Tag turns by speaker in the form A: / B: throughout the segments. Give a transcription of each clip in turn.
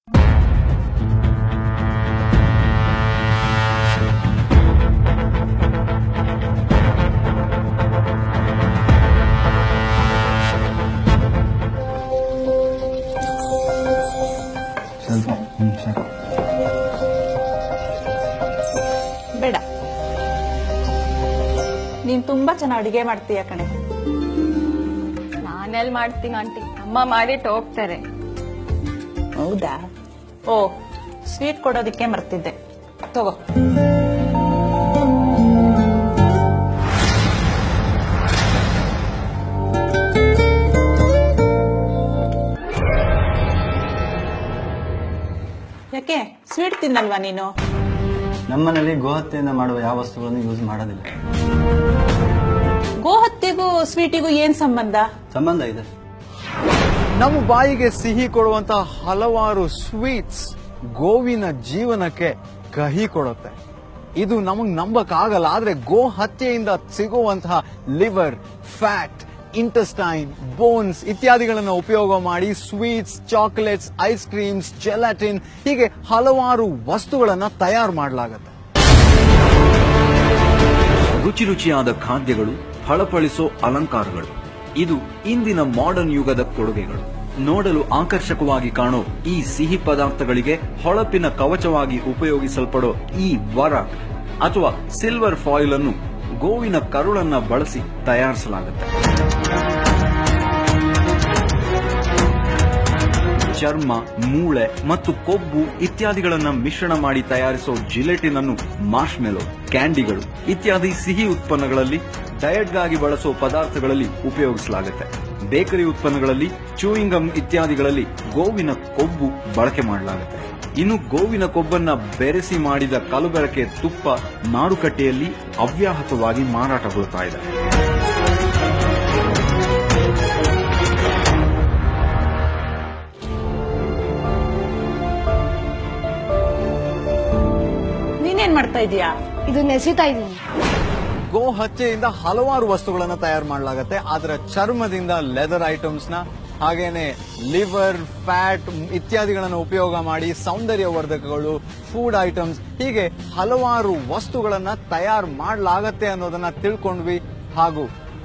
A: ಬೇಡ, ನೀನ್ ತುಂಬಾ ಚೆನ್ನಾಗಿ ಅಡಿಗೆ ಮಾಡ್ತೀಯ ಕಣೆ.
B: ನಾನೆಲ್ ಮಾಡ್ತೀನಿ ಆಂಟಿ, ಅಮ್ಮ ಮಾಡಿಟ್ಟು ಹೋಗ್ತಾರೆ.
A: ಹೌದಾ? ಓ, ಸ್ವೀಟ್ ಕೊಡೋದಿಕ್ಕೆ ಮರ್ತಿದ್ದೆ, ತಗೋ. ಯಾಕೆ ಸ್ವೀಟ್ ತಿನ್ನಲ್ವಾ ನೀನು?
C: ನಮ್ಮನೇಲಿ ಗೋಹತ್ಯೆಯಿಂದ ಮಾಡುವ ಯಾವ ವಸ್ತುಗಳನ್ನು ಯೂಸ್ ಮಾಡೋದಿಲ್ಲ.
A: ಗೋಹತ್ಯೆಗೂ ಸ್ವೀಟಿಗೂ ಏನ್ ಸಂಬಂಧ?
C: ಸಂಬಂಧ ಇದೆ.
D: ನಮ್ಮ ಬಾಯಿಗೆ ಸಿಹಿ ಕೊಡುವಂತಹ ಹಲವಾರು ಸ್ವೀಟ್ಸ್ ಗೋವಿನ ಜೀವನಕ್ಕೆ ಕಹಿ ಕೊಡುತ್ತೆ. ಇದು ನಮಗ್ ನಂಬಕ್ಕಾಗಲ್ಲ. ಆದ್ರೆ ಗೋ ಹತ್ಯೆಯಿಂದ ಸಿಗುವಂತಹ ಲಿವರ್, ಫ್ಯಾಟ್, ಇಂಟೆಸ್ಟೈನ್, ಬೋನ್ಸ್ ಇತ್ಯಾದಿಗಳನ್ನು ಉಪಯೋಗ ಮಾಡಿ sweets, chocolates, ice creams, gelatin ಹೀಗೆ ಹಲವಾರು ವಸ್ತುಗಳನ್ನ ತಯಾರು ಮಾಡಲಾಗುತ್ತೆ.
E: ರುಚಿ ರುಚಿಯಾದ ಖಾದ್ಯಗಳು, ಫಳಫಳಿಸೋ ಅಲಂಕಾರಗಳು, ಇದು ಇಂದಿನ ಮಾಡರ್ನ್ ಯುಗದ ಕೊಡುಗೆಗಳು. ನೋಡಲು ಆಕರ್ಷಕವಾಗಿ ಕಾಣೋ ಈ ಸಿಹಿ ಪದಾರ್ಥಗಳಿಗೆ ಹೊಳಪಿನ ಕವಚವಾಗಿ ಉಪಯೋಗಿಸಲ್ಪಡೋ ಈ ವರ ಅಥವಾ ಸಿಲ್ವರ್ ಫಾಯಿಲ್ ಅನ್ನು ಗೋವಿನ ಕರುಳನ್ನ ಬಳಸಿ ತಯಾರಿಸಲಾಗುತ್ತೆ. ಚರ್ಮ, ಮೂಳೆ ಮತ್ತು ಕೊಬ್ಬು ಇತ್ಯಾದಿಗಳನ್ನ ಮಿಶ್ರಣ ಮಾಡಿ ತಯಾರಿಸೋ ಜಿಲೆಟಿನ್ ಅನ್ನು ಮಾರ್ಷ್ಮೆಲೋ, ಕ್ಯಾಂಡಿಗಳು ಇತ್ಯಾದಿ ಸಿಹಿ ಉತ್ಪನ್ನಗಳಲ್ಲಿ, ಡಯಟ್ಗಾಗಿ ಬಳಸೋ ಪದಾರ್ಥಗಳಲ್ಲಿ ಉಪಯೋಗಿಸಲಾಗುತ್ತೆ. ಬೇಕರಿ ಉತ್ಪನ್ನಗಳಲ್ಲಿ, ಚೂಯಿಂಗ್ ಗಮ್ ಇತ್ಯಾದಿಗಳಲ್ಲಿ ಗೋವಿನ ಕೊಬ್ಬು ಬಳಕೆ ಮಾಡಲಾಗುತ್ತೆ. ಇನ್ನು ಗೋವಿನ ಕೊಬ್ಬನ್ನ ಬೆರೆಸಿ ಮಾಡಿದ ಕಲಬೆರಕೆ ತುಪ್ಪ ಮಾರುಕಟ್ಟೆಯಲ್ಲಿ ಅವ್ಯಾಹತವಾಗಿ ಮಾರಾಟಗೊಳ್ತಾ ಇದೆ.
A: ನೀನೇನ್ ಮಾಡ್ತಾ ಇದೀಯಾ?
B: ಇದು ನೆಸಿತಾ ಇದ್ದೀನಿ.
D: ಗೋ ಹತ್ಯೆಯಿಂದ ಹಲವಾರು ವಸ್ತುಗಳನ್ನ ತಯಾರು ಮಾಡಲಾಗುತ್ತೆ. ಅದರ ಚರ್ಮದಿಂದ ಲೆದರ್ ಐಟಮ್ಸ್ ನ, ಹಾಗೇನೆ ಲಿವರ್, ಫ್ಯಾಟ್ ಇತ್ಯಾದಿಗಳನ್ನು ಉಪಯೋಗ ಮಾಡಿ ಸೌಂದರ್ಯವರ್ಧಕಗಳು, ಫುಡ್ ಐಟಮ್ಸ್ ಹೀಗೆ ಹಲವಾರು ವಸ್ತುಗಳನ್ನ ತಯಾರು ಮಾಡಲಾಗತ್ತೆ ಅನ್ನೋದನ್ನ ತಿಳ್ಕೊಂಡ್ವಿ. ಹಾಗೂ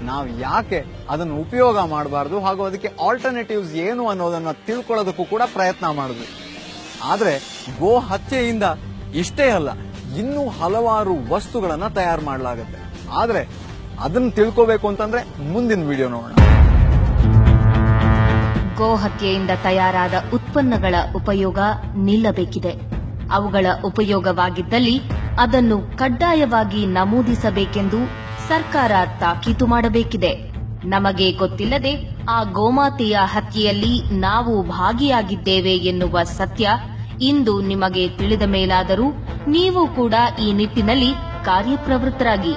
D: ನಾವು ಯಾಕೆ ಅದನ್ನು ಉಪಯೋಗ ಮಾಡಬಾರ್ದು ಹಾಗೂ ಅದಕ್ಕೆ ಆಲ್ಟರ್ನೇಟಿವ್ಸ್ ಏನು ಅನ್ನೋದನ್ನ ತಿಳ್ಕೊಳ್ಳೋದಕ್ಕೂ ಕೂಡ ಪ್ರಯತ್ನ ಮಾಡಿದ್ವಿ. ಆದ್ರೆ ಗೋ ಹತ್ಯೆಯಿಂದ ಇಷ್ಟೇ ಅಲ್ಲ, ಇನ್ನೂ ಹಲವಾರು ವಸ್ತುಗಳನ್ನ ತಯಾರು ಮಾಡಲಾಗುತ್ತೆ. ಆದ್ರೆ ಅದನ್ನ ತಿಳ್ಕೋಬೇಕು ಅಂತಂದ್ರೆ ಮುಂದಿನ ವಿಡಿಯೋ ನೋಡೋಣ.
F: ಗೋ ಹತ್ಯೆಯಿಂದ ತಯಾರಾದ ಉತ್ಪನ್ನಗಳ ಉಪಯೋಗ ನಿಲ್ಲಬೇಕಿದೆ. ಅವುಗಳ ಉಪಯೋಗವಾಗಿದ್ದಲ್ಲಿ ಅದನ್ನು ಕಡ್ಡಾಯವಾಗಿ ನಮೂದಿಸಬೇಕೆಂದು ಸರ್ಕಾರ ತಾಕೀತು ಮಾಡಬೇಕಿದೆ. ನಮಗೆ ಗೊತ್ತಿಲ್ಲದೆ ಆ ಗೋಮಾತೆಯ ಹತ್ಯೆಯಲ್ಲಿ ನಾವು ಭಾಗಿಯಾಗಿದ್ದೇವೆ ಎನ್ನುವ ಸತ್ಯ ಇಂದು ನಿಮಗೆ ತಿಳಿದ ಮೇಲಾದರೂ ನೀವು ಕೂಡ ಈ ನಿಟ್ಟಿನಲ್ಲಿ ಕಾರ್ಯಪ್ರವೃತ್ತರಾಗಿ.